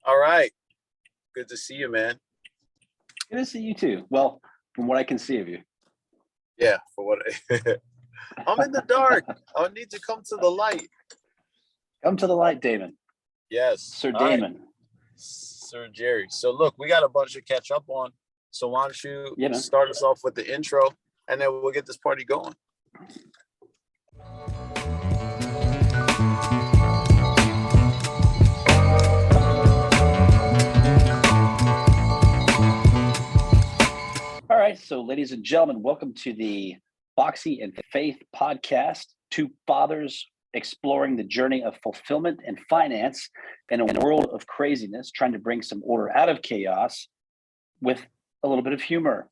All right. Good to see you, man. Good to see you too. Well, from what I can see of you. Yeah, for what I'm in the dark. I need to come to the light. Come to the light, Damon. Yes. Sir All right. Damon. Sir Jerry. So look, we got a bunch to catch up on. So why don't you man. start us off with the intro and then we'll get this party going. All right, so ladies and gentlemen, welcome to the Foxy and Faith podcast. Two fathers exploring the journey of fulfillment and finance in a world of craziness, trying to bring some order out of chaos with a little bit of humor.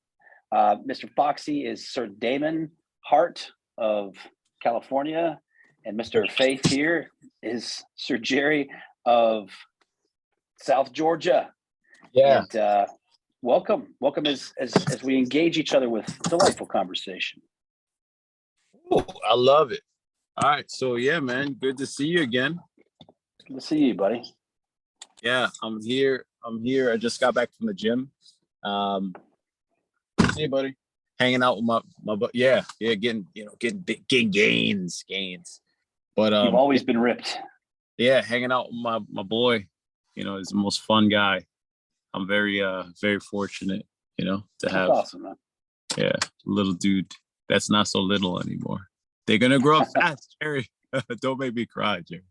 Mr. Foxy is Sir Damon Hart of California, and Mr. Faith here is Sir Jerry of South Georgia. Yeah. And, welcome as we engage each other with delightful conversation. Ooh, I love it. All right, so yeah, man, good to see you again. Good to see you, buddy. Yeah, I'm here. I just got back from the gym. See you, buddy. Hanging out with my getting gains. But you've always been ripped. Yeah, hanging out with my boy. He's the most fun guy. I'm very fortunate, to have. That's awesome, man. Yeah, little dude that's not so little anymore. They're gonna grow up fast, Jerry. Don't make me cry, Jerry.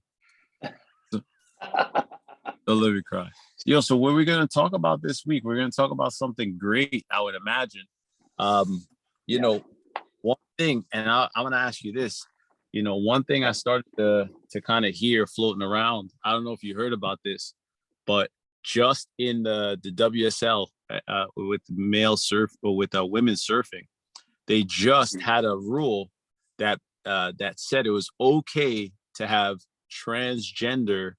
Don't let me cry. So what we're gonna talk about this week? We're gonna talk about something great, I would imagine. One thing, and I'm gonna ask you this. One thing I started to kind of hear floating around. I don't know if you heard about this, but just in the WSL with male surf or with women's surfing, they just had a rule that said it was okay to have transgender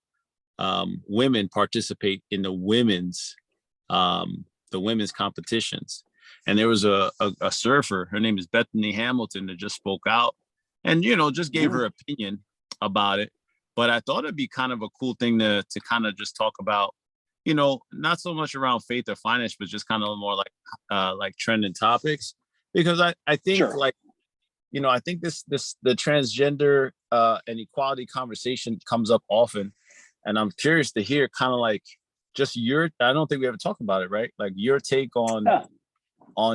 women participate in the women's competitions. And there was a surfer, her name is Bethany Hamilton, that just spoke out and just gave her opinion about it. But I thought it'd be kind of a cool thing to kind of just talk about, not so much around faith or finance, but just kind of more like trending topics, because I think I think the transgender and equality conversation comes up often, and I'm curious to hear kind of like just I don't think we ever talk about it, right? Like your take on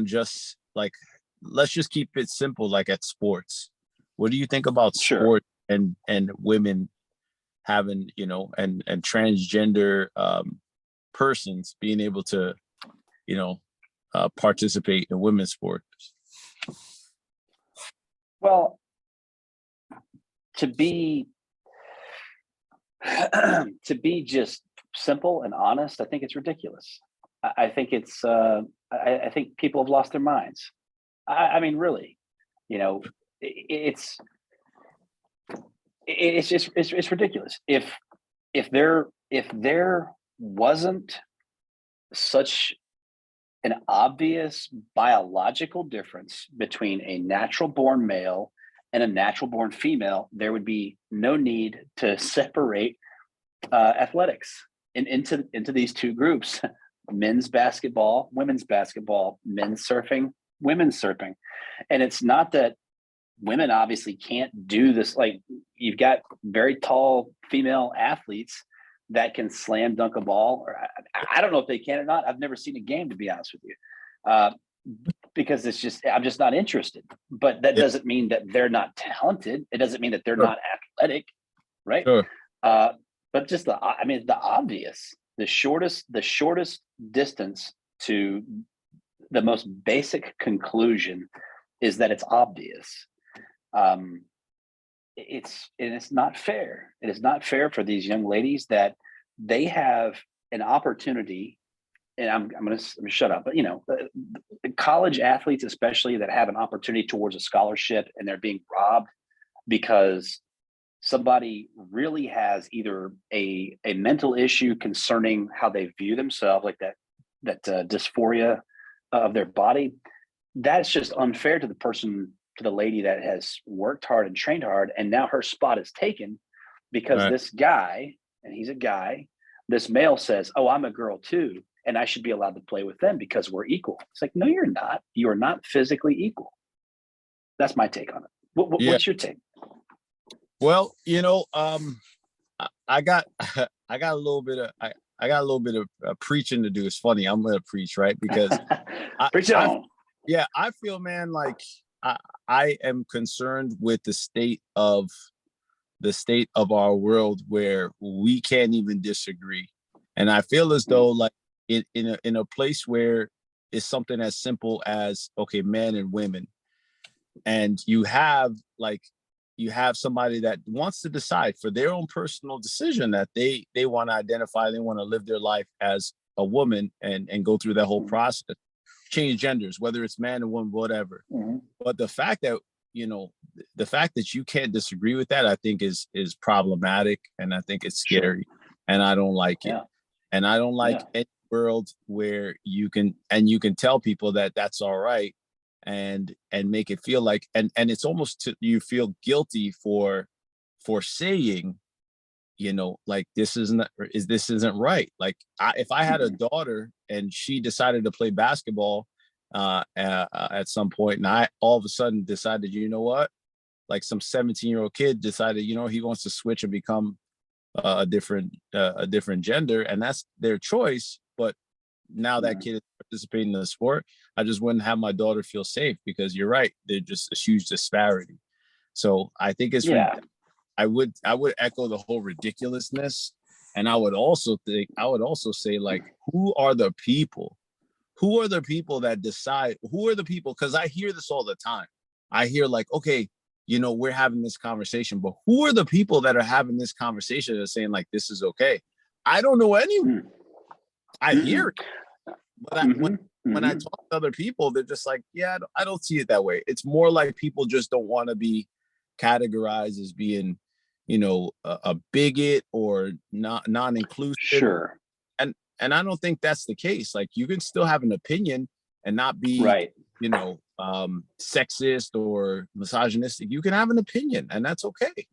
just like, let's just keep it simple, like at sports. What do you think about sport and women having, and transgender persons being able to, participate in women's sports? Well, to be just simple and honest, I think it's ridiculous. I think it's I think people have lost their minds. I mean, really, it's ridiculous. If there wasn't such an obvious biological difference between a natural born male and a natural born female, there would be no need to separate athletics into these two groups: men's basketball, women's basketball, men's surfing, women's surfing. And it's not that women obviously can't do this. Like, you've got very tall female athletes that can slam dunk a ball, or I don't know if they can or not. I've never seen a game, to be honest with you, because I'm just not interested. But that doesn't mean that they're not talented. It doesn't mean that they're not athletic, right? Sure. But just the obvious, the shortest distance to the most basic conclusion is that it's obvious. It's not fair. It is not fair for these young ladies that they have an opportunity. And I'm going to shut up. But the college athletes, especially, that have an opportunity towards a scholarship, and they're being robbed because somebody really has either a mental issue concerning how they view themselves, like that dysphoria of their body. That's just unfair to the person, to the lady that has worked hard and trained hard, and now her spot is taken because this guy, and he's a guy, this male says, "Oh, I'm a girl too, and I should be allowed to play with them because we're equal." It's like, no, you're not. You are not physically equal. That's my take on it. Yeah. What's your take? Well, I got I got a little bit of I got a little bit of preaching to do. It's funny. I'm gonna preach, right? Because Preach it I on. yeah, I feel, man, like I I am concerned with the state of our world where we can't even disagree. And I feel as though, like, in a place where it's something as simple as, okay, men and women, and you have somebody that wants to decide for their own personal decision that they want to identify, they want to live their life as a woman and go through that whole Mhm. process, change genders, whether it's man or woman, whatever. Mhm. But you know the fact that you can't disagree with that, I think is problematic, and I think it's Sure. scary, and I don't like it. Yeah. And I don't like Yeah. any world where you can tell people that that's all right, and make it feel like, and it's almost you feel guilty for saying, like, this isn't right. Like, if I had a Mhm. daughter and she decided to play basketball at some point, and I all of a sudden decided, what, like, some 17-year-old kid decided, he wants to switch and become a different gender, and that's their choice. But now that Mhm. kid is participating in the sport, I just wouldn't have my daughter feel safe, because you're right, there's just a huge disparity. So I think Yeah. I would echo the whole ridiculousness, and I would also say, like, who are the people that decide, who are the people, because I hear this all the time. I hear, like, okay, we're having this conversation, but who are the people that are having this conversation and saying, like, this is okay? I don't know anyone. Mm. I hear it, but when Mhm. when I Mhm. talk to other people, they're just like, yeah, I don't see it that way. It's more like people just don't want to be categorized as being, a bigot or not non-inclusive. Sure. And I don't think that's the case. Like, you can still have an opinion and not be, Right. sexist or misogynistic. You can have an opinion, and that's okay.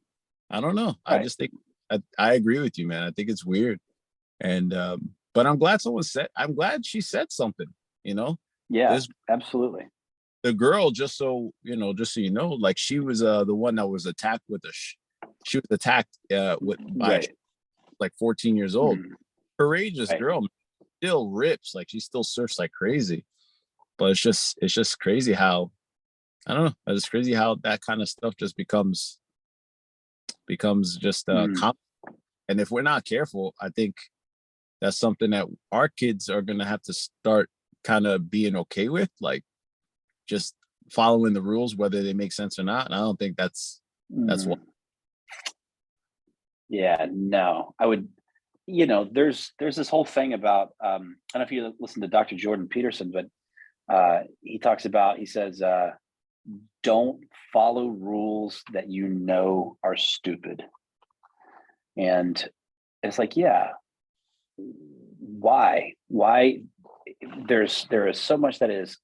I don't know. I Right. just think I agree with you, man. I think it's weird. And but I'm glad she said something, you know. Yeah. This Absolutely. The girl, just so you know, like, she was the one that was attacked she was attacked by Right. like 14 years old. Mhm. Courageous Right. girl, still rips, like, she still surfs like crazy. But it's just crazy how, I don't know. It's crazy how that kind of stuff just becomes just Mhm. and if we're not careful, I think that's something that our kids are gonna have to start kind of being okay with, like, just following the rules whether they make sense or not. And I don't think that's what. Mhm. Yeah. No, I would. There's this whole thing about. I don't know if you listen to Dr. Jordan Peterson, but he talks about. He says, "Don't follow rules that you know are stupid." And it's like, yeah, why? Why? There is so much that is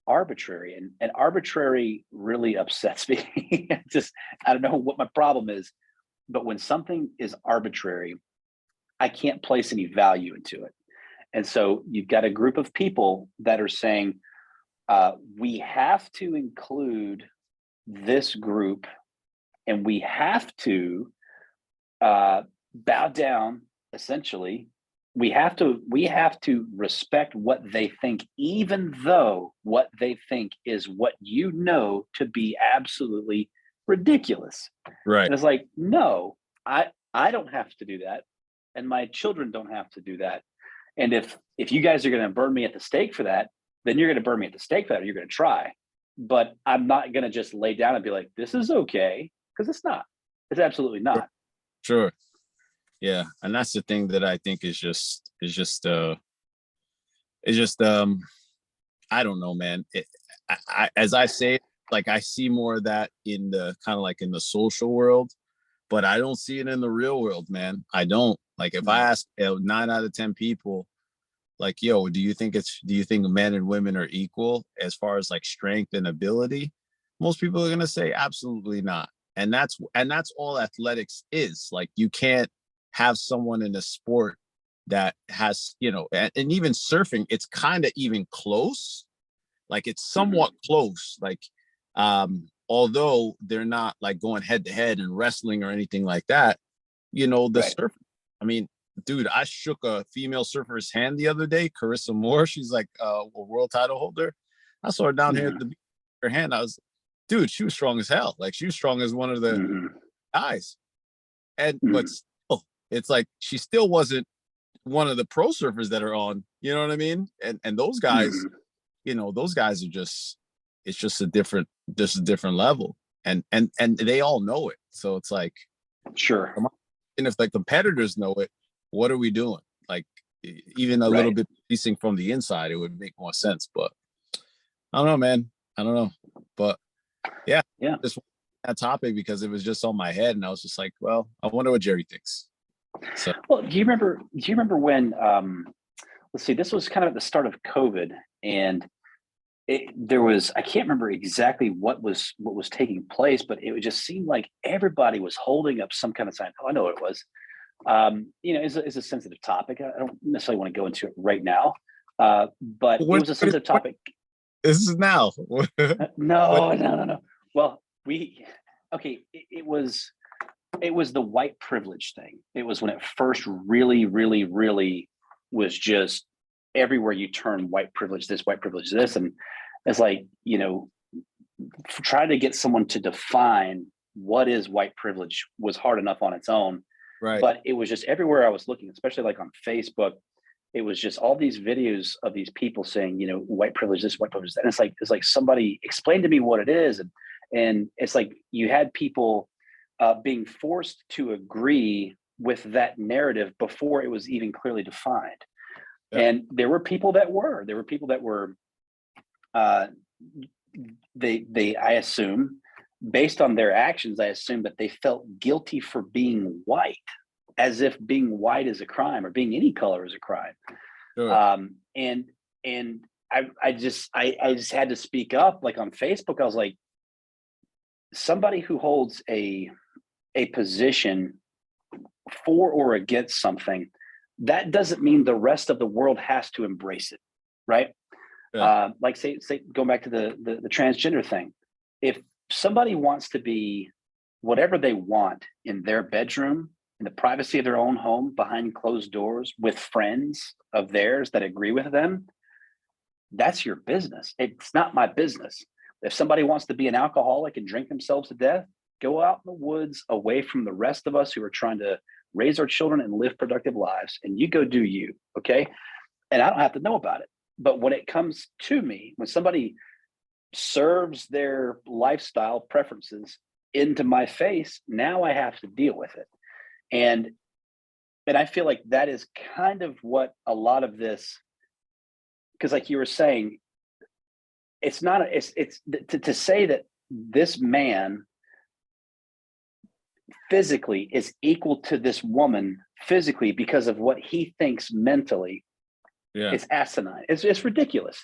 arbitrary, and arbitrary really upsets me. Just I don't know what my problem is, but when something is arbitrary, I can't place any value into it. And so you've got a group of people that are saying, we have to include this group, and we have to bow down. Essentially, we have to respect what they think, even though what they think is what you know to be absolutely ridiculous. Right. And it's like, no, I don't have to do that, and my children don't have to do that. And if you guys are going to burn me at the stake for that, then you're going to burn me at the stake for that. Or you're going to try, but I'm not going to just lay down and be like, this is okay, because it's not. It's absolutely Sure. not. Sure. Yeah, and that's the thing that I think is just I don't know, man. As I say, like, I see more of that in the kind of like in the social world, but I don't see it in the real world, man. I don't. Like, if I Mm. ask 9 out of 10 people, like, yo, do you think men and women are equal as far as, like, strength and ability? Most people are gonna say absolutely not. And that's all athletics is. Like, you can't have someone in a sport that has, and even surfing, it's kind of even close. Like it's somewhat close. Like, although they're not like going head to head and wrestling or anything like that, the Right. surf. I mean, dude, I shook a female surfer's hand the other day, Carissa Moore. She's like a world title holder. I saw her down here at the beach. Her hand, I was, dude, she was strong as hell. Like she was strong as one of the guys. And but still, it's like she still wasn't one of the pro surfers that are on. You know what I mean? And those guys, those guys are just, it's just a different level. And they all know it. So it's like, sure. And if the competitors know it, what are we doing? Like even a little bit piecing from the inside, it would make more sense. But I don't know, man. I don't know. But yeah. Just that topic because it was just on my head, and I was just like, well, I wonder what Jerry thinks. So well, do you remember when let's see, this was kind of at the start of COVID, and there was, I can't remember exactly what was taking place, but it just seemed like everybody was holding up some kind of sign. Oh, I know what it was. It's a sensitive topic. I don't necessarily want to go into it right now, but it was a sensitive topic. This is now. No. Well, it was the white privilege thing. It was when it first really, really, really was just everywhere you turn, white privilege, this. And it's like, trying to get someone to define what is white privilege was hard enough on its own. Right. But it was just everywhere I was looking, especially like on Facebook, it was just all these videos of these people saying, white privilege, this, white privilege, that. And it's like somebody explain to me what it is. And it's like you had people being forced to agree with that narrative before it was even clearly defined. Yeah. And there were people that were, I assume, based on their actions, I assume that they felt guilty for being white, as if being white is a crime or being any color is a crime. Sure. And I just had to speak up. Like on Facebook, I was like, somebody who holds a position for or against something, that doesn't mean the rest of the world has to embrace it, right? Yeah. Like say going back to the transgender thing, if somebody wants to be whatever they want in their bedroom, in the privacy of their own home, behind closed doors, with friends of theirs that agree with them, that's your business. It's not my business. If somebody wants to be an alcoholic and drink themselves to death, go out in the woods away from the rest of us who are trying to raise our children and live productive lives, and you go do you, okay? And I don't have to know about it. But when it comes to me, when somebody serves their lifestyle preferences into my face, now I have to deal with it. And I feel like that is kind of what a lot of this, because like you were saying, it's not, it's to say that this man physically is equal to this woman physically because of what he thinks mentally. Yeah. It's asinine. It's ridiculous.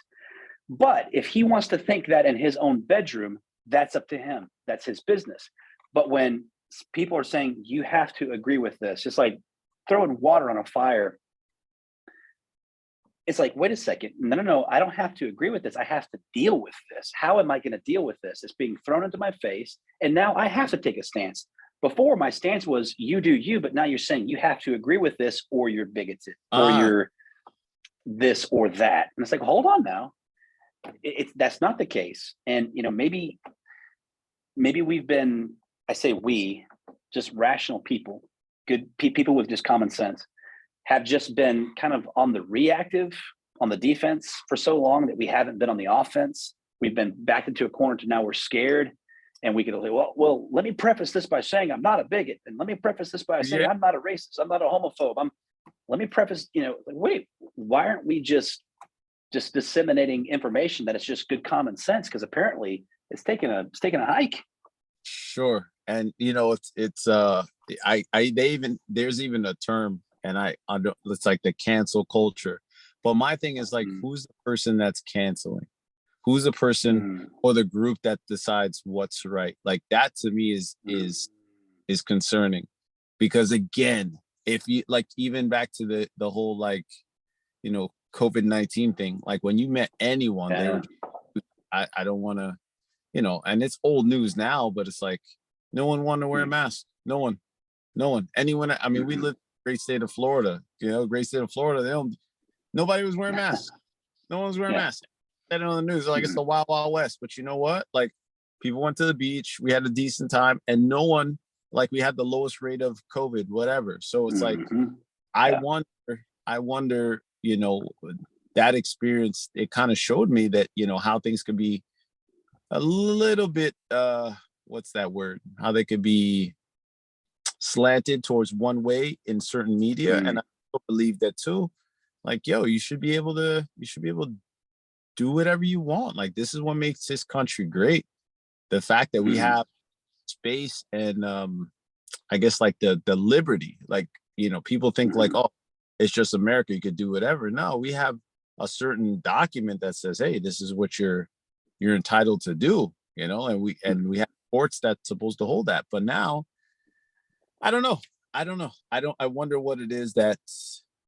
But if he wants to think that in his own bedroom, that's up to him. That's his business. But when people are saying you have to agree with this, it's like throwing water on a fire. It's like, wait a second. No. I don't have to agree with this. I have to deal with this. How am I going to deal with this? It's being thrown into my face. And now I have to take a stance. Before, my stance was you do you, but now you're saying you have to agree with this or you're bigoted or you're this or that. And it's like, hold on now. That's not the case. And, maybe we've been, I say we, just rational people, good people with just common sense, have just been kind of on the reactive, on the defense for so long that we haven't been on the offense. We've been backed into a corner to now we're scared. And we could say, well, let me preface this by saying I'm not a bigot. And let me preface this by saying I'm not a racist. I'm not a homophobe. Let me preface, wait, why aren't we just disseminating information that it's just good common sense? Because apparently it's taking a hike. Sure. And there's even a term, and it's like the cancel culture. But my thing is like, who's the person that's canceling? Who's the person or the group that decides what's right? Like that to me is concerning, because again, if you like, even back to the whole like, COVID-19 thing, like when you met anyone, they were, I don't want to, and it's old news now, but it's like no one wanted to wear a mask. No one, anyone. I mean, we live in the great state of Florida, great state of Florida. Nobody was wearing masks. No one's wearing masks. Said it on the news, like it's the wild, wild west. But you know what? Like people went to the beach. We had a decent time, and no one, like we had the lowest rate of COVID, whatever. So it's like, I wonder, that experience, it kind of showed me that, how things could be a little bit, what's that word? How they could be slanted towards one way in certain media. And I believe that too. Like, yo, you should be able to do whatever you want. Like, this is what makes this country great. The fact that we have space and I guess like the liberty, like, people think like, oh, it's just America, you could do whatever. No, we have a certain document that says, hey, this is what you're entitled to do, and we have courts that's supposed to hold that. But now, I don't know. I wonder what it is that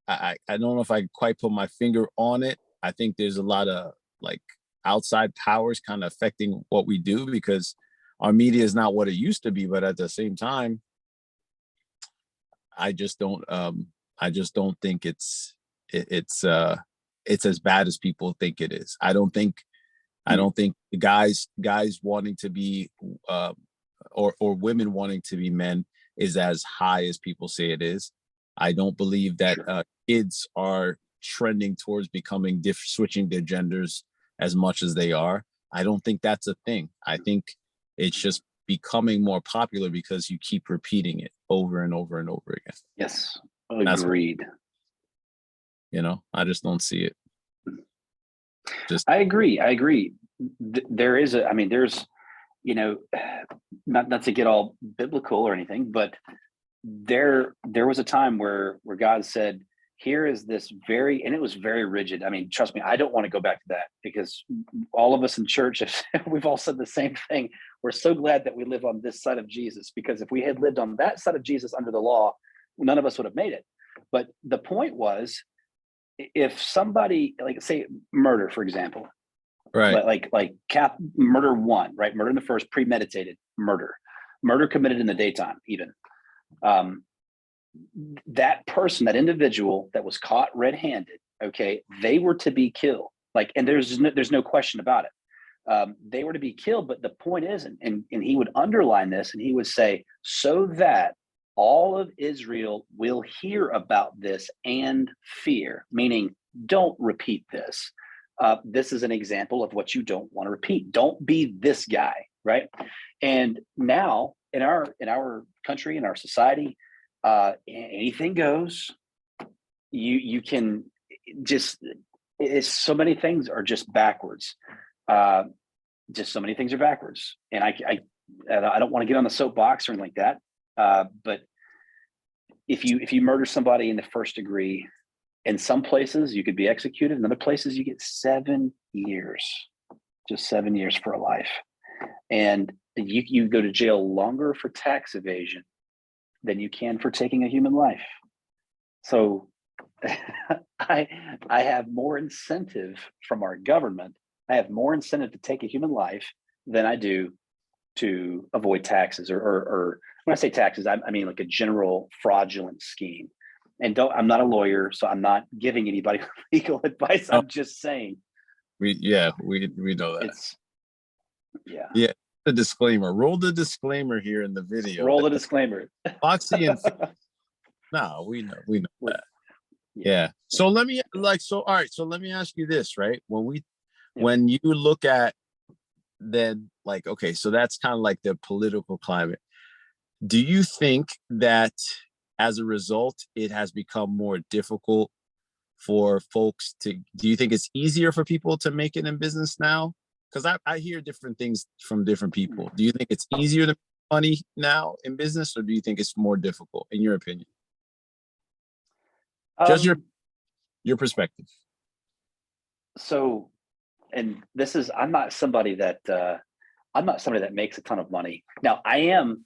I don't know if I can quite put my finger on it. I think there's a lot of like outside powers kind of affecting what we do, because our media is not what it used to be. But at the same time, I just don't think it's as bad as people think it is. I don't think the guys wanting to be or women wanting to be men is as high as people say it is. I don't believe that kids are trending towards becoming switching their genders as much as they are. I don't think that's a thing. I think it's just becoming more popular because you keep repeating it over and over and over again. Yes, agreed. I just don't see it. I agree. There's, not to get all biblical or anything, but there was a time where God said, here is this and it was very rigid. I mean, trust me, I don't want to go back to that, because all of us in church, we've all said the same thing. We're so glad that we live on this side of Jesus, because if we had lived on that side of Jesus under the law, none of us would have made it. But the point was, if somebody, like say murder, for example, right, like murder one, right? Murder in the first, premeditated murder committed in the daytime, even. That person, that individual that was caught red-handed, okay, they were to be killed. Like, and there's no question about it. They were to be killed, but the point is, and he would underline this, and he would say, so that all of Israel will hear about this and fear, meaning don't repeat this. This is an example of what you don't want to repeat. Don't be this guy, right? And now in our country, in our society, anything goes. You can just, so many things are just backwards. Just so many things are backwards, and I don't want to get on the soapbox or anything like that. But if you murder somebody in the first degree, in some places you could be executed. In other places you get 7 years, just 7 years for a life, and you go to jail longer for tax evasion than you can for taking a human life. So I have more incentive from our government. I have more incentive to take a human life than I do to avoid taxes, or when I say taxes, I mean like a general fraudulent scheme. And I'm not a lawyer, so I'm not giving anybody legal advice. I'm just saying. We know that. Yeah. The disclaimer. Roll the disclaimer here in the video. Roll the disclaimer. Foxy and no, we know that. Yeah. So let me all right. So let me ask you this, right? When you look at then, like, okay, so that's kind of like the political climate. Do you think that as a result, it has become more difficult for folks do you think it's easier for people to make it in business now? Because I hear different things from different people. Do you think it's easier to make money now in business, or do you think it's more difficult, in your opinion? Just your perspective. So, and this is, I'm not somebody that makes a ton of money. Now I'm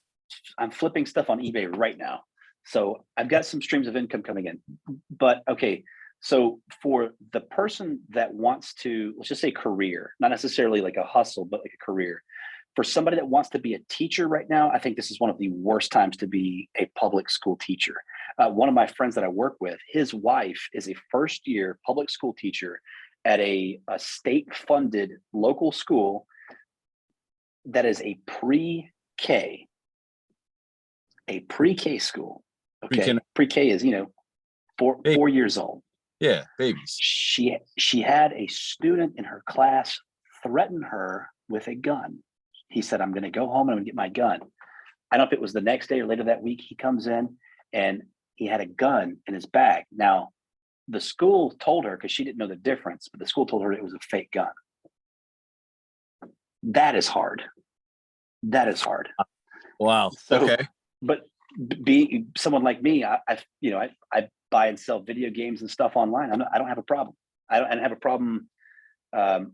flipping stuff on eBay right now. So I've got some streams of income coming in. But okay, so for the person that wants to, let's just say career, not necessarily like a hustle, but like a career. For somebody that wants to be a teacher right now, I think this is one of the worst times to be a public school teacher. One of my friends that I work with, his wife is a first year public school teacher at a state funded local school that is a pre-K, school. Okay. Pre-K is, 4 years old. Yeah, babies. She had a student in her class threaten her with a gun. He said, I'm going to go home and I'm going to get my gun. I don't know if it was the next day or later that week. He comes in and he had a gun in his bag. Now, the school told her, because she didn't know the difference, but the school told her it was a fake gun. That is hard. Wow. So, okay. But being someone like me, I buy and sell video games and stuff online. I don't have a problem. I don't have a problem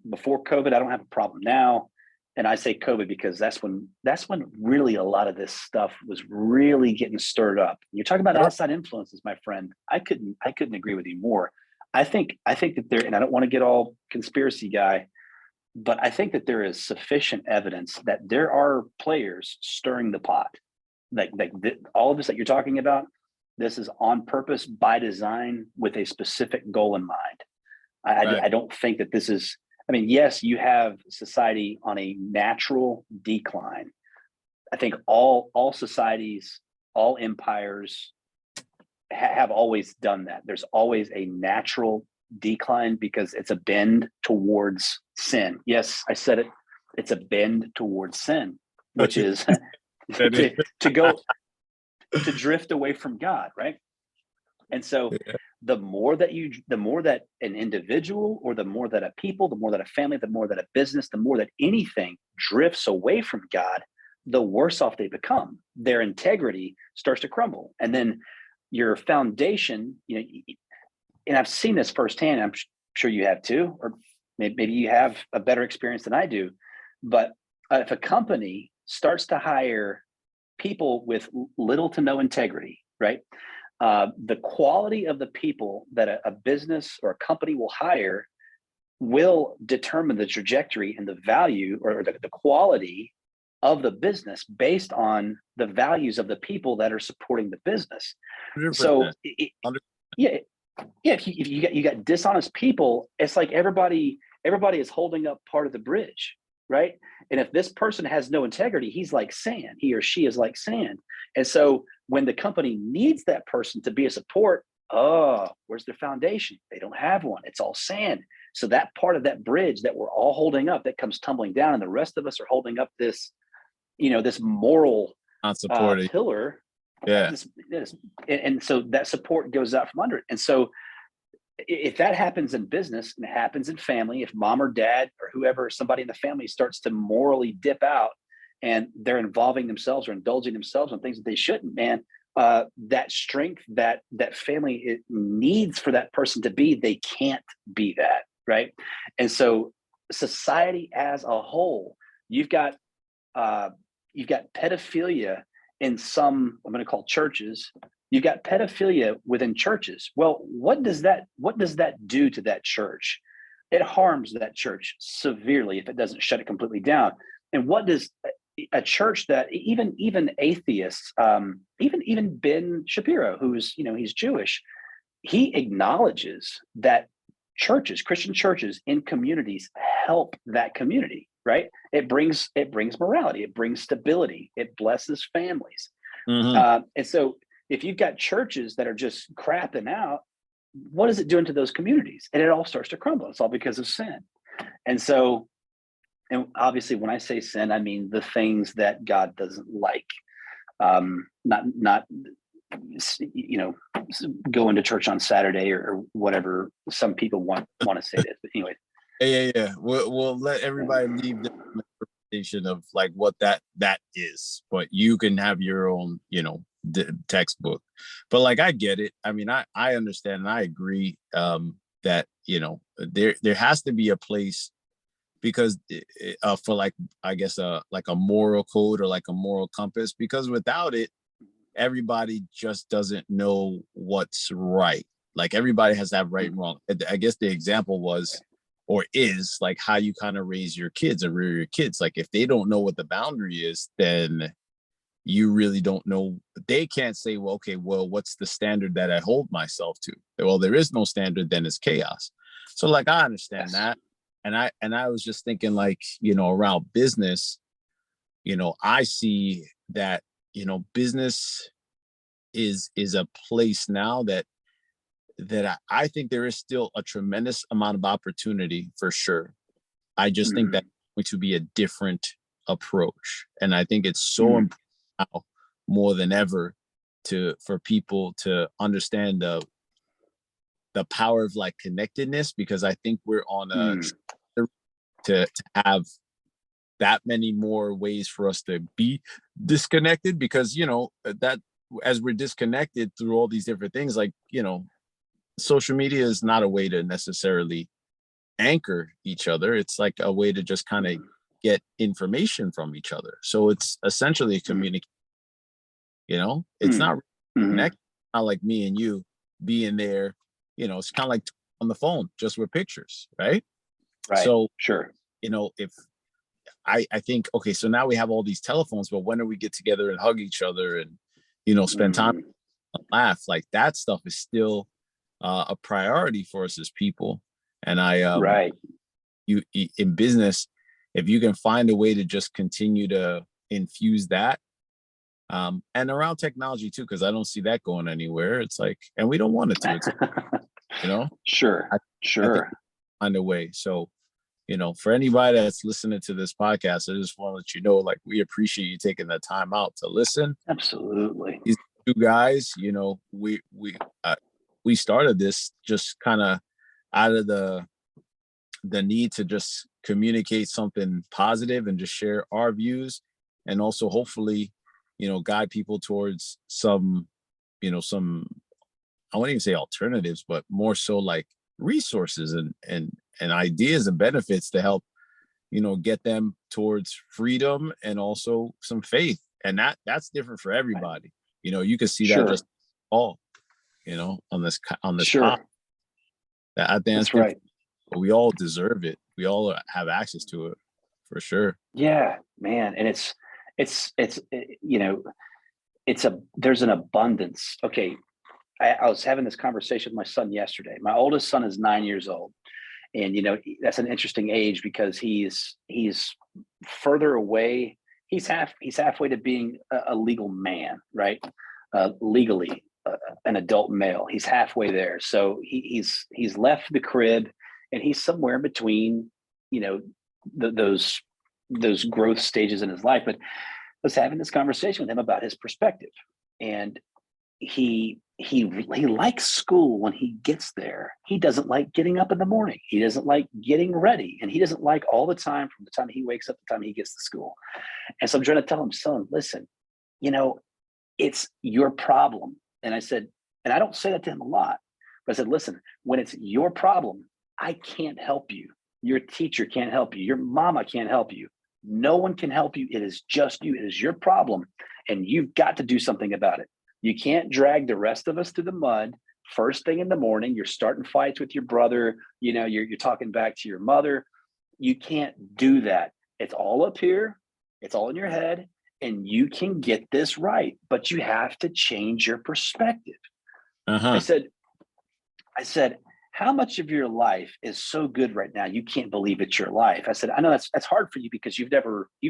before COVID. I don't have a problem now. And I say COVID because that's when really a lot of this stuff was really getting stirred up. You're talking about outside influences, my friend. I couldn't agree with you more. I think that there, and I don't want to get all conspiracy guy, but I think that there is sufficient evidence that there are players stirring the pot. All of this that you're talking about, this is on purpose, by design, with a specific goal in mind. I don't think that this is. I mean, yes, you have society on a natural decline. I think all societies, all empires have always done that. There's always a natural decline because it's a bend towards sin. Yes, I said it. It's a bend towards sin, which is to drift away from God, right? And so the more that an individual, or the more that a people, the more that a family, the more that a business, the more that anything drifts away from God, the worse off they become. Their integrity starts to crumble. And then your foundation, and I've seen this firsthand, I'm sure you have too, or maybe you have a better experience than I do. But if a company starts to hire people with little to no integrity, right? The quality of the people that a business or a company will hire will determine the trajectory and the value, or the quality of the business, based on the values of the people that are supporting the business. 100%. So if you got dishonest people, it's like everybody is holding up part of the bridge, right? And if this person has no integrity, he's like sand. He or she is like sand. And so when the company needs that person to be a support, where's their foundation? They don't have one. It's all sand. So that part of that bridge that we're all holding up, that comes tumbling down, and the rest of us are holding up this, this moral pillar. Yeah. And so that support goes out from under it. And so if that happens in business, and it happens in family, if mom or dad or whoever, somebody in the family, starts to morally dip out, and they're involving themselves or indulging themselves on things that they shouldn't, man, that strength that family it needs for that person to be, they can't be that, right? And so society as a whole, you've got pedophilia in some, I'm going to call churches. You've got pedophilia within churches. Well, what does that do to that church? It harms that church severely if it doesn't shut it completely down. And what does a church that even atheists, even Ben Shapiro, who's he's Jewish, he acknowledges that Christian churches in communities help that community, right? It brings morality, it brings stability, it blesses families. Mm-hmm. And so if you've got churches that are just crapping out, what is it doing to those communities? And it all starts to crumble. It's all because of sin. And so, and obviously when I say sin, I mean the things that God doesn't like. Not going to church on Saturday or whatever some people want to say this. But anyway. Yeah. We'll let everybody leave the interpretation of like what that is, but you can have your own, textbook. But like, I get it. I mean, I understand and I agree that, there has to be a place, because for like, I guess, like a moral code or like a moral compass, because without it, everybody just doesn't know what's right. Like everybody has to have right and wrong. I guess the example was or is like how you kind of raise your kids or rear your kids. Like if they don't know what the boundary is, then you really don't know. They can't say, well, okay, well, what's the standard that I hold myself to? Well, there is no standard, then it's chaos. So like I understand that. And I was just thinking like, around business, I see that, business is a place now that I think there is still a tremendous amount of opportunity for sure. I just think Mhm. that's going to be a different approach. And I think it's so Mhm. important now more than ever for people to understand the power of like connectedness, because I think we're on a Mhm. to have that many more ways for us to be disconnected, because that as we're disconnected through all these different things, like social media is not a way to necessarily anchor each other. It's like a way to just kind of Mhm. get information from each other. So it's essentially a Mhm. communication. It's Mhm. not Mhm. connected, not like me and you being there. It's kind of like on the phone just with pictures, right? Right. So Sure. if I think, okay, so now we have all these telephones, but when do we get together and hug each other and spend time Mhm. and laugh? Like that stuff is still a priority for us as people. And Right. in business, if you can find a way to just continue to infuse that, and around technology too, because I don't see that going anywhere. It's like, and we don't want it to. It's you know, Sure. I I think Sure. we find a way. So for anybody that's listening to this podcast, I just want to let you know, like, we appreciate you taking the time out to listen. Absolutely. These two guys, we started this just kind of out of the need to just communicate something positive and just share our views, and also hopefully guide people towards some I wouldn't even say alternatives, but more so like resources and ideas and benefits to help get them towards freedom and also some faith. And that's different for Right. everybody. You can see that just Sure. all on this pop. Sure. I think that's That's different, right. but we all deserve it. We all have access to it for sure. Yeah, man. And it's there's an abundance. Okay. I was having this conversation with my son yesterday. My oldest son is 9 years old. And that's an interesting age because he's further away. He's halfway to being a legal man, right? Legally, an adult male. He's halfway there. So he's left the crib, and he's somewhere between, you know, those growth stages in his life. But I was having this conversation with him about his perspective, and he likes school when he gets there. He doesn't like getting up in the morning. He doesn't like getting ready, and he doesn't like all the time from the time he wakes up to the time he gets to school. And so I'm trying to tell him, son, listen, you know, it's your problem. And I said, and I don't say that to him a lot, but I said, listen, when it's your problem, I can't help you. Your teacher can't help you. Your mama can't help you. No one can help you. It is just you. It is your problem. And you've got to do something about it. You can't drag the rest of us through the mud. First thing in the morning, you're starting fights with your brother. You're talking back to your mother. You can't do that. It's all up here. It's all in your head, and you can get this right, but you have to change your perspective. I Uh-huh. said, I said, how much of your life is so good right now you can't believe it's your life? I said, I know that's hard for you because you've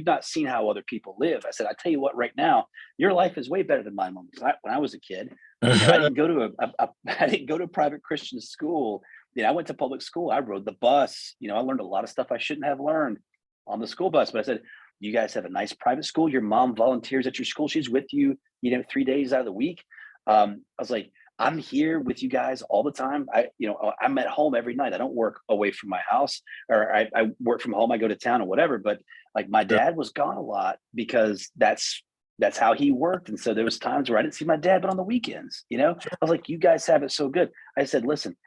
not seen how other people live. I said, I tell you what, right now, your life is way better than mine. When I was a kid, I didn't go to I didn't go to a private Christian school. I went to public school. I rode the bus. I learned a lot of stuff I shouldn't have learned on the school bus. But I said, you guys have a nice private school. Your mom volunteers at your school. She's with you, 3 days out of the week. I was like, I'm here with you guys all the time. I'm at home every night. I don't work away from my house, or I work from home. I go to town or whatever. But like my Sure. dad was gone a lot because that's how he worked. And so there was times where I didn't see my dad, but on the weekends, I was like, you guys have it so good. I said, listen,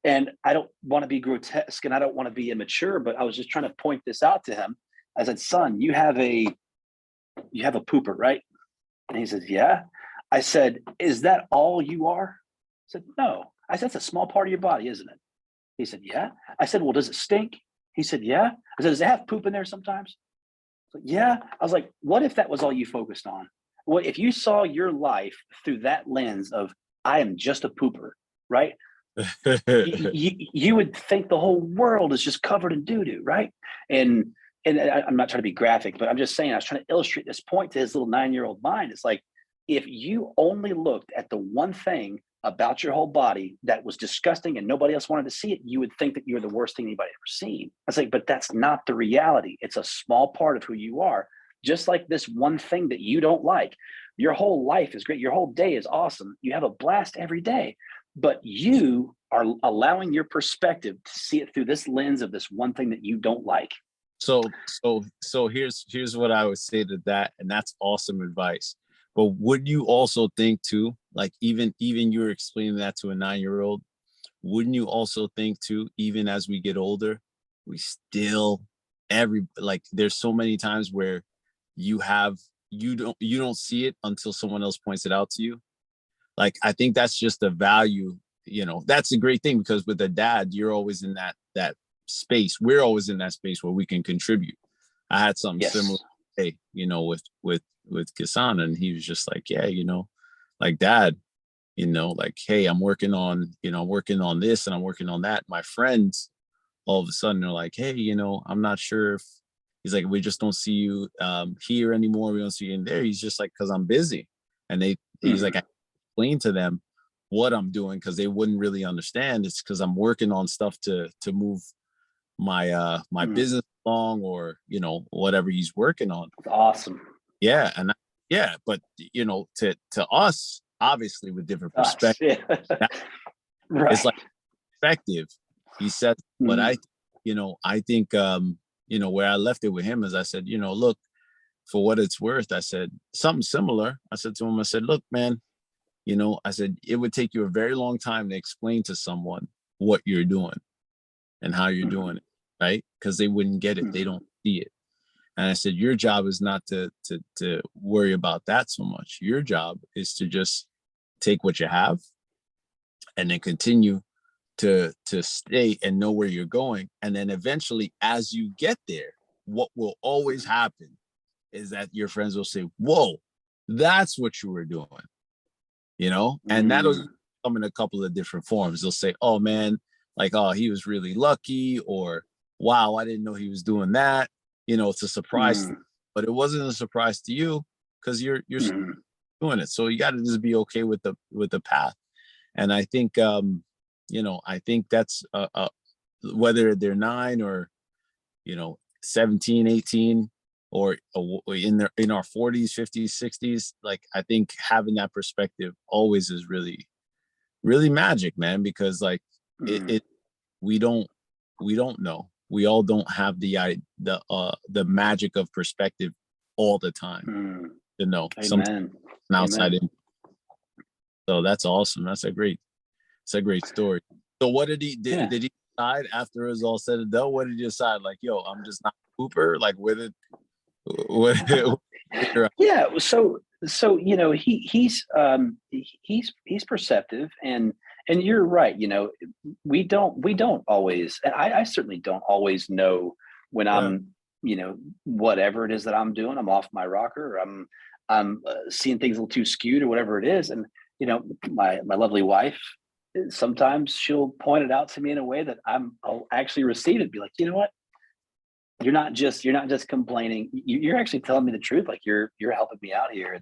and I don't want to be grotesque and I don't want to be immature, but I was just trying to point this out to him. I said, son, you have a pooper, right? And he says, yeah. I said, is that all you are? I said, no. I said, that's a small part of your body, isn't it? He said, yeah. I said, well, does it stink? He said, yeah. I said, does it have poop in there sometimes? I said, yeah. I was like, what if that was all you focused on? What if you saw your life through that lens of, I am just a pooper, right? You would think the whole world is just covered in doo-doo, right? And I'm not trying to be graphic, but I'm just saying, I was trying to illustrate this point to his little 9-year-old mind. It's like, if you only looked at the one thing about your whole body that was disgusting and nobody else wanted to see it, you would think that you're the worst thing anybody ever seen. I was like, but that's not the reality. It's a small part of who you are. Just like this one thing that you don't like. Your whole life is great. Your whole day is awesome. You have a blast every day, but you are allowing your perspective to see it through this lens of this one thing that you don't like. So here's what I would say to that, and that's awesome advice. But would you also think too, like even you're explaining that to a 9-year-old, wouldn't you also think too, even as we get older, we still there's so many times where you don't see it until someone else points it out to you. Like, I think that's just a value, that's a great thing, because with a dad, you're always in that space. We're always in that space where we can contribute. I had something similar, hey, with Kisan, and he was just like, yeah, like, dad, like, hey, I'm working on this and I'm working on that. My friends all of a sudden they're like, hey, I'm not sure if he's like, we just don't see you here anymore. We don't see you in there. He's just like, because I'm busy. And he's like, I explain to them what I'm doing because they wouldn't really understand. It's because I'm working on stuff to move my business along, or whatever he's working on. Awesome. Yeah. And yeah, but to us, obviously with different perspectives, right. It's like perspective. He said, but I think where I left it with him is, I said, look, for what it's worth, I said something similar. I said to him, I said, look, man, I said, it would take you a very long time to explain to someone what you're doing and how you're doing it, right? Because they wouldn't get it. They don't see it. And I said, your job is not to worry about that so much. Your job is to just take what you have and then continue to stay and know where you're going. And then eventually, as you get there, what will always happen is that your friends will say, whoa, that's what you were doing, and that'll come in a couple of different forms. They'll say, oh man, like, oh, he was really lucky, or wow, I didn't know he was doing that. It's a surprise, but it wasn't a surprise to you because you're doing it. So you got to just be okay with the path. And I think I think that's whether they're 9 or 17, 18, or in our 40s, 50s, 60s. Like, I think having that perspective always is really, really magic, man. Because like we don't know. We all don't have the magic of perspective all the time to know. Amen. Outside in. So that's awesome. It's a great story. So what did he did he decide after it was all said and done? What did he decide? Like, yo, I'm just not a pooper, like with it. Yeah. So he's perceptive, and you're right. We don't always, and I certainly don't always know when I'm whatever it is that I'm doing. I'm off my rocker, or I'm seeing things a little too skewed, or whatever it is. And my lovely wife, sometimes she'll point it out to me in a way that I'll actually receive it, be like, you know what? You're not just complaining. You're actually telling me the truth. Like, you're helping me out here.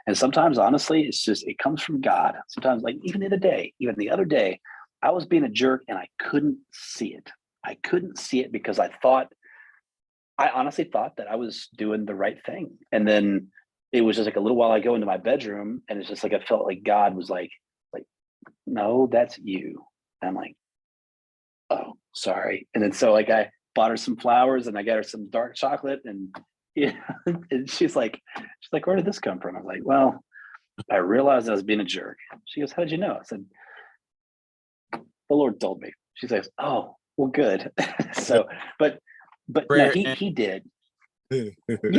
And sometimes, honestly, it comes from God. Sometimes, like even the other day, I was being a jerk and I couldn't see it. I couldn't see it because I honestly thought that I was doing the right thing. And then it was just like a little while I go into my bedroom, and it's just like I felt like God was like, no, that's you. And I'm like, oh, sorry. And then so like I bought her some flowers and I got her some dark chocolate, and and she's like, where did this come from? I was like, well, I realized I was being a jerk. She goes, how did you know? I said, the Lord told me. She says, oh, well, good. So, but no, he did. Yeah,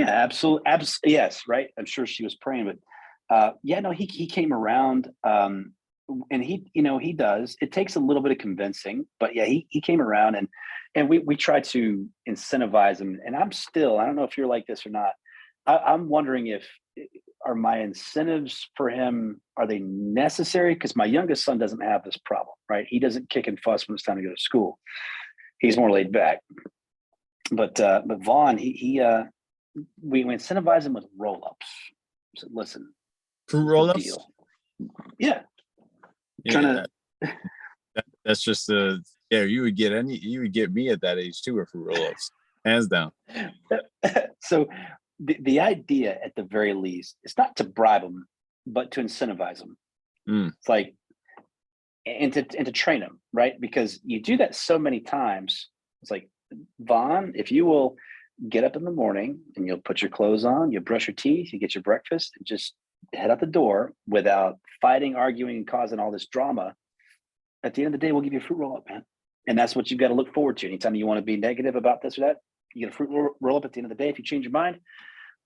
absolutely. Yes, right. I'm sure she was praying, Yeah, no, he came around, and he does. It takes a little bit of convincing, but yeah, he came around, and we try to incentivize him. And I don't know if you're like this or not. I'm wondering if are my incentives for him, are they necessary? Because my youngest son doesn't have this problem, right? He doesn't kick and fuss when it's time to go to school. He's more laid back. But Vaughn, we incentivize him with roll ups. So listen, Fruit here's the roll-ups. deal. Yeah, trying Yeah, to. that's just yeah. You would get me at that age too, with fruit roll-ups, hands down. So the idea at the very least is not to bribe them, but to incentivize them. Mm, It's like and to train them, right? Because you do that so many times. It's like, Vaughn, if you will get up in the morning and you'll put your clothes on, you brush your teeth, you get your breakfast, and just head out the door without fighting, arguing, and causing all this drama. At the end of the day, we'll give you a fruit roll up, man. And that's what you've got to look forward to. Anytime you want to be negative about this or that, you get a fruit roll up at the end of the day if you change your mind.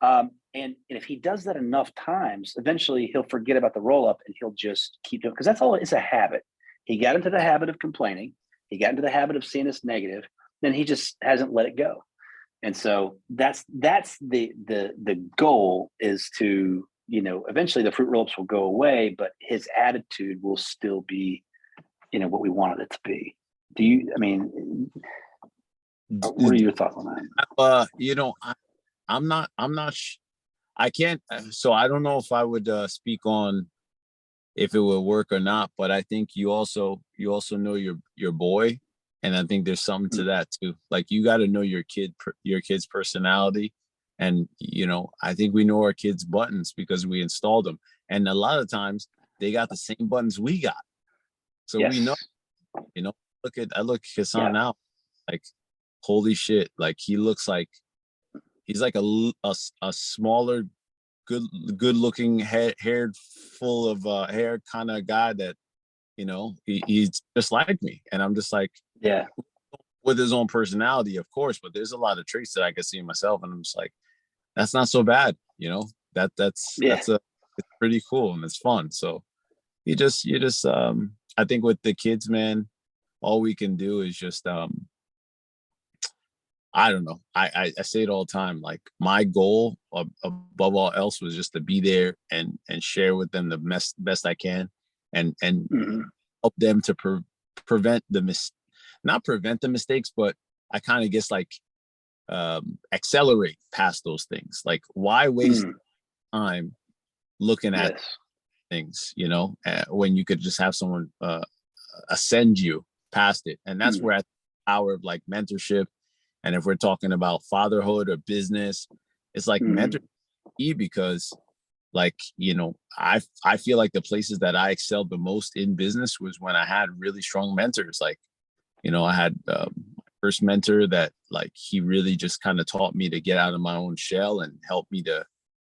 And if he does that enough times, eventually he'll forget about the roll up and he'll just keep doing, because that's all, it's a habit. He got into the habit of complaining. He got into the habit of seeing us negative. Then he just hasn't let it go. And so that's the goal, is to, eventually the fruit roll-ups will go away, but his attitude will still be, what we wanted it to be. What are your thoughts on that? I'm not. I can't. So I don't know if I would speak on if it would work or not. But I think you also know your boy, and I think there's something to that too. Like, you got to know your kid's personality, and I think we know our kids' buttons because we installed them, and a lot of times they got the same buttons we got, so we know. Yes. You know, I look at Hassan Yeah. now, like, holy shit, like he looks like he's like a smaller, good looking haired, full of hair kind of guy that he's just like me, and I'm just like, Yeah. with his own personality, of course, but there's a lot of traits that I can see in myself, and I'm just like, that's not so bad, Yeah. it's pretty cool and it's fun. So you just I think with the kids, man, all we can do is just I don't know. I say it all the time. Like, my goal above all else was just to be there and share with them the best I can, and Hmm. help them to prevent not prevent the mistakes, but I kind of guess, like, accelerate past those things. Like, why waste Mm. time looking at Yes. things, when you could just have someone ascend you past it. And that's Mm. where I think the power of, like, mentorship. And if we're talking about fatherhood or business, it's like mentorship, Hmm. because, like, I feel like the places that I excelled the most in business was when I had really strong mentors. Like, I had my first mentor that, like, he really just kind of taught me to get out of my own shell and help me to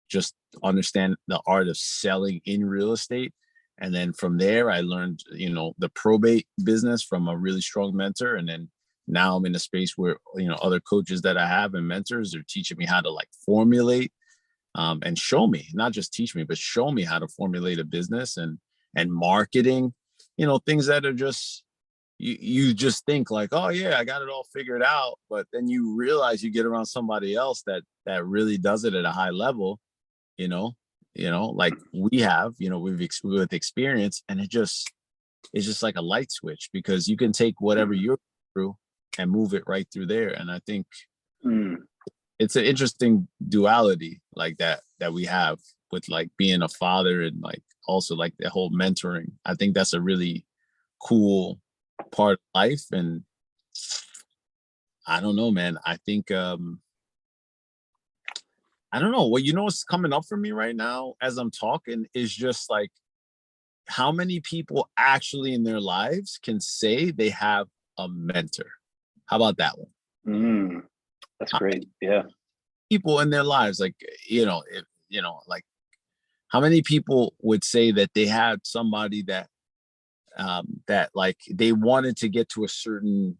just understand the art of selling in real estate. And then from there, I learned, the probate business from a really strong mentor. And then now I'm in a space where, other coaches that I have and mentors are teaching me how to, like, formulate, and show me, not just teach me, but show me how to formulate a business and marketing, things that are just, you just think like, oh yeah, I got it all figured out. But then you realize you get around somebody else that really does it at a high level, you know, like we have, with experience, and it's just like a light switch, because you can take whatever Mm. you're through and move it right through there. And I think Mm. it's an interesting duality, like that we have with, like, being a father, and, like, also, like, the whole mentoring. I think that's a really cool part of life. And I don't know, man. I think I don't know. Well, what's coming up for me right now as I'm talking is just like, how many people actually in their lives can say they have a mentor? How about that one? Mm. That's How great. Yeah. people in their lives, like, like, how many people would say that they had somebody that, like, they wanted to get to a certain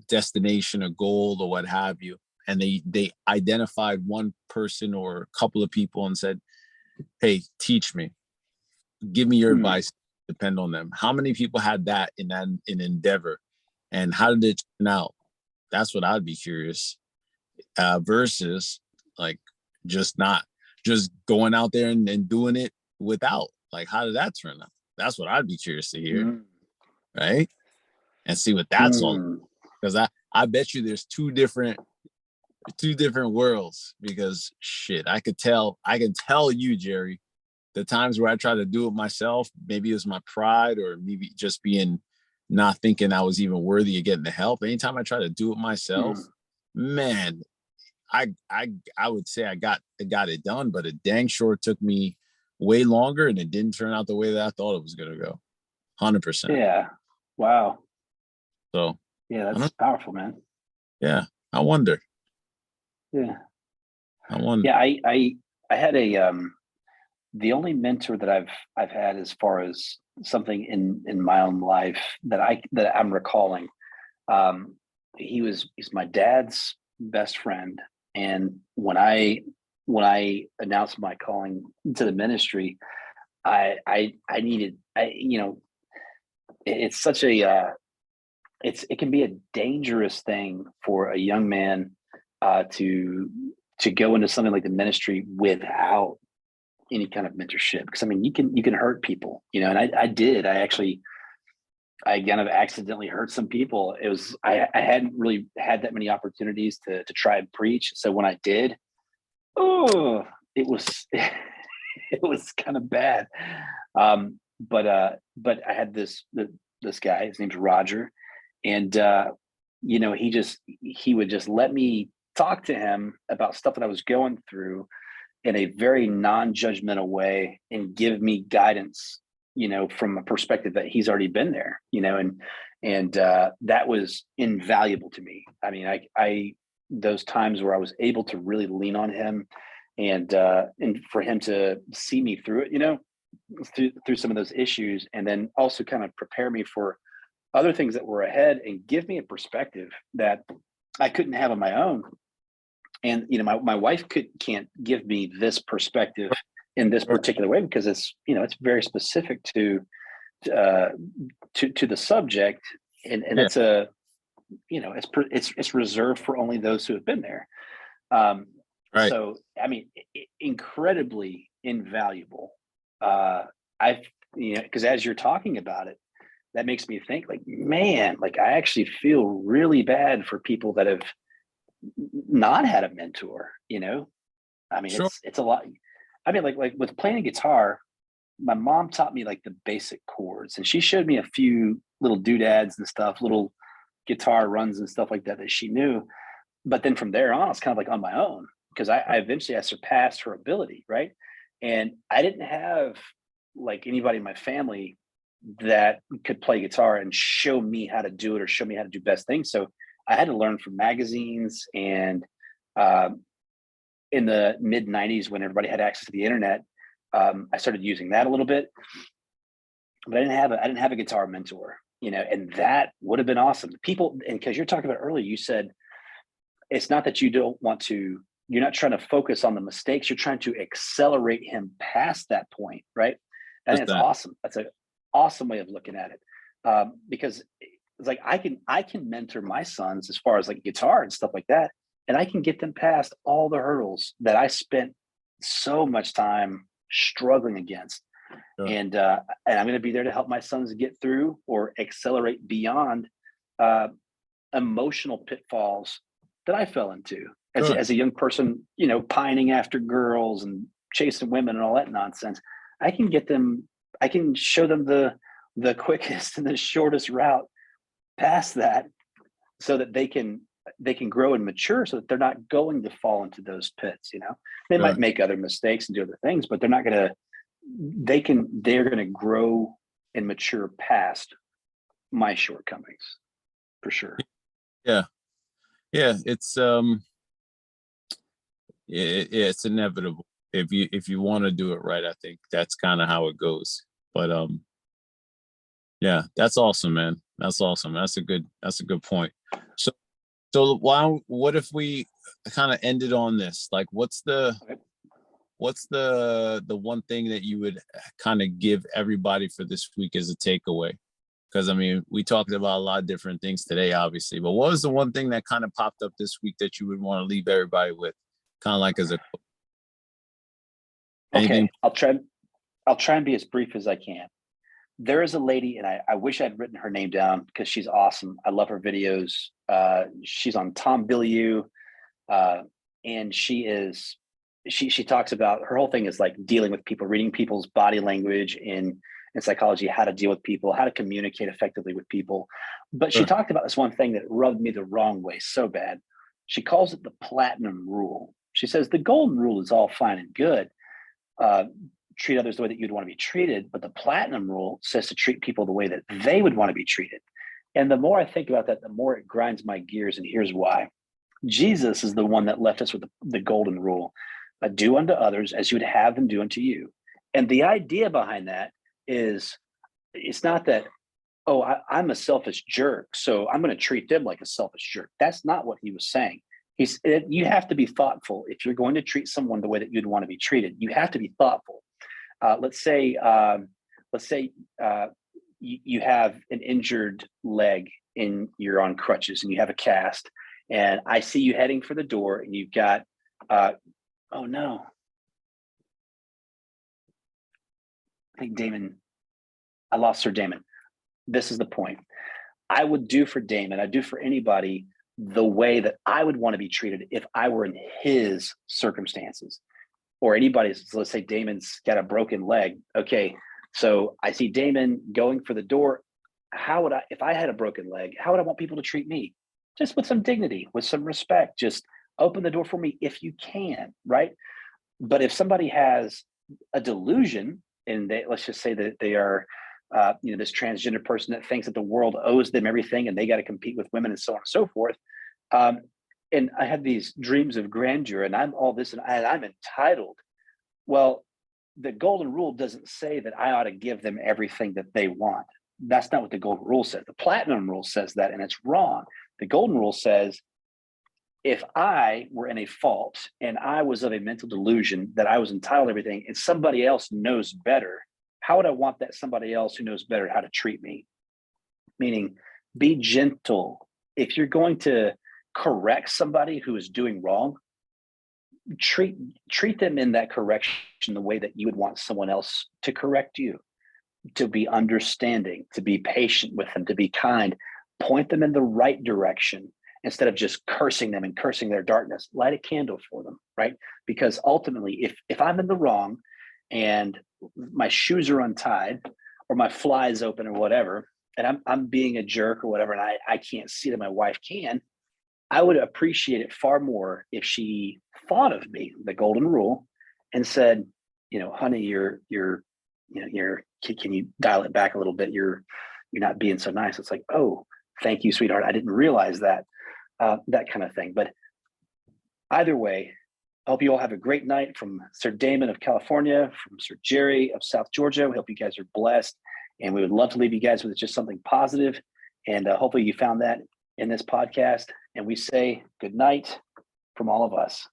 destination, a goal, or what have you, and they identified one person or a couple of people and said, hey, teach me, give me your Mm, advice, depend on them. How many people had that in endeavor, and how did it turn out? That's what I'd be curious. Versus like just not just going out there and doing it without. Like, how did that turn out? That's what I'd be curious to hear, mm, right? And see what that's all. mm. Because I bet you there's two different worlds. Because shit, I can tell you, Jerry, the times where I try to do it myself, maybe it was my pride or maybe just being not thinking I was even worthy of getting the help. Anytime I try to do it myself, Mm. man, I would say I got it done, but it dang sure took me way longer, and it didn't turn out the way that I thought it was gonna go. 100%. Yeah. Wow. So Yeah, I that's don't. powerful, man. Yeah, I wonder. Yeah. I wonder. Yeah, I had a the only mentor that I've had as far as something in my own life that I'm recalling. Um he's my dad's best friend, and when I announced my calling to the ministry, I needed, it's such a it can be a dangerous thing for a young man to go into something like the ministry without any kind of mentorship, because I mean you can hurt people, and I did. I kind of accidentally hurt some people. I hadn't really had that many opportunities to try and preach. So when I did, oh, it was it was kind of bad. But I had this guy. His name's Roger, and he would just let me talk to him about stuff that I was going through in a very non-judgmental way and give me guidance, from a perspective that he's already been there, and that was invaluable to me. I mean, I those times where I was able to really lean on him, and for him to see me through it, through some of those issues, and then also kind of prepare me for other things that were ahead and give me a perspective that I couldn't have on my own. And my wife can't give me this perspective in this particular way, because it's very specific uh, to the subject, and Yeah, it's reserved for only those who have been there. Um, right. so I mean, incredibly invaluable. Uh, I because as you're talking about it, that makes me think, like, man, like I actually feel really bad for people that have not had a mentor. I mean, Sure. it's a lot. I mean, like with playing guitar, my mom taught me like the basic chords, and she showed me a few little doodads and stuff, little guitar runs and stuff like that she knew. But then from there on, it's kind of like on my own, because I eventually I surpassed her ability, right? And I didn't have like anybody in my family that could play guitar and show me how to do it or show me how to do best things. So I had to learn from magazines, and um, in the mid '90s, when everybody had access to the internet, I started using that a little bit. But I didn't have a guitar mentor, and that would have been awesome. People, and because you're talking about earlier, you said it's not that you don't want to. You're not trying to focus on the mistakes. You're trying to accelerate him past that point, right? I think Just that's that. awesome. That's an awesome way of looking at it, because it's like I can mentor my sons as far as like guitar and stuff like that, and I can get them past all the hurdles that I spent so much time struggling against, Sure. and I'm going to be there to help my sons get through or accelerate beyond uh, emotional pitfalls that I fell into as Sure. as a young person, pining after girls and chasing women and all that nonsense. I can get them. I can show them the quickest and the shortest route past that, so that they can grow and mature, so that they're not going to fall into those pits. They Sure. might make other mistakes and do other things, but they're not going to. They're going to grow and mature past my shortcomings, for sure. Yeah. Yeah. It's inevitable if you want to do it right. I think that's kind of how it goes. But yeah, that's awesome, man. That's awesome. That's a good point. So what if we kind of ended on this? Like, what's the Okay. what's the one thing that you would kind of give everybody for this week as a takeaway? Because I mean, we talked about a lot of different things today, obviously, but what was the one thing that kind of popped up this week that you would want to leave everybody with, kind of like as a anything? Okay, I'll try and be as brief as I can. There is a lady, and I wish I'd written her name down because she's awesome. I love her videos. She's on Tom Bilyeu, and she talks about, her whole thing is like dealing with people, reading people's body language in psychology, how to deal with people, how to communicate effectively with people. But she Sure. talked about this one thing that rubbed me the wrong way so bad. She calls it the platinum rule. She says the golden rule is all fine and good. Uh, Treat others the way that you'd want to be treated, but the platinum rule says to treat people the way that they would want to be treated. And the more I think about that, the more it grinds my gears. And here's why. Jesus is the one that left us with the golden rule: do unto others as you would have them do unto you. And the idea behind that is, it's not that, oh, I'm a selfish jerk, so I'm going to treat them like a selfish jerk. That's not what he was saying. You have to be thoughtful if you're going to treat someone the way that you'd want to be treated. You have to be thoughtful. Let's say you have an injured leg and you're on crutches and you have a cast, and I see you heading for the door and you've got, oh no, I think Damon, I lost Sir Damon. This is the point. I would do for Damon, I'd do for anybody the way that I would want to be treated if I were in his circumstances. Or anybody's. So let's say Damon's got a broken leg. Okay, so I see Damon going for the door. How would I, if I had a broken leg, how would I want people to treat me? Just with some dignity, with some respect. Just open the door for me if you can, right? But if somebody has a delusion, and let's just say that they are, this transgender person that thinks that the world owes them everything and they got to compete with women and so on and so forth. And I had these dreams of grandeur and I'm all this and I'm entitled. Well, the golden rule doesn't say that I ought to give them everything that they want. That's not what the golden rule says. The platinum rule says that, and it's wrong. The golden rule says, if I were in a fault and I was of a mental delusion that I was entitled to everything and somebody else knows better, how would I want that somebody else who knows better how to treat me? Meaning, be gentle. If you're going to correct somebody who is doing wrong, treat them in that correction the way that you would want someone else to correct you, to be understanding, to be patient with them, to be kind, point them in the right direction instead of just cursing them and cursing their darkness. Light a candle for them, right? Because ultimately, if I'm in the wrong and my shoes are untied or my fly is open or whatever, and I'm being a jerk or whatever, and I can't see that my wife can, I would appreciate it far more if she thought of me, the golden rule, and said, honey, can you dial it back a little bit? You're not being so nice. It's like, oh, thank you, sweetheart. I didn't realize that, that kind of thing. But either way, I hope you all have a great night from Sir Damon of California, from Sir Jerry of South Georgia. We hope you guys are blessed, and we would love to leave you guys with just something positive. And hopefully you found that in this podcast. And we say good night from all of us.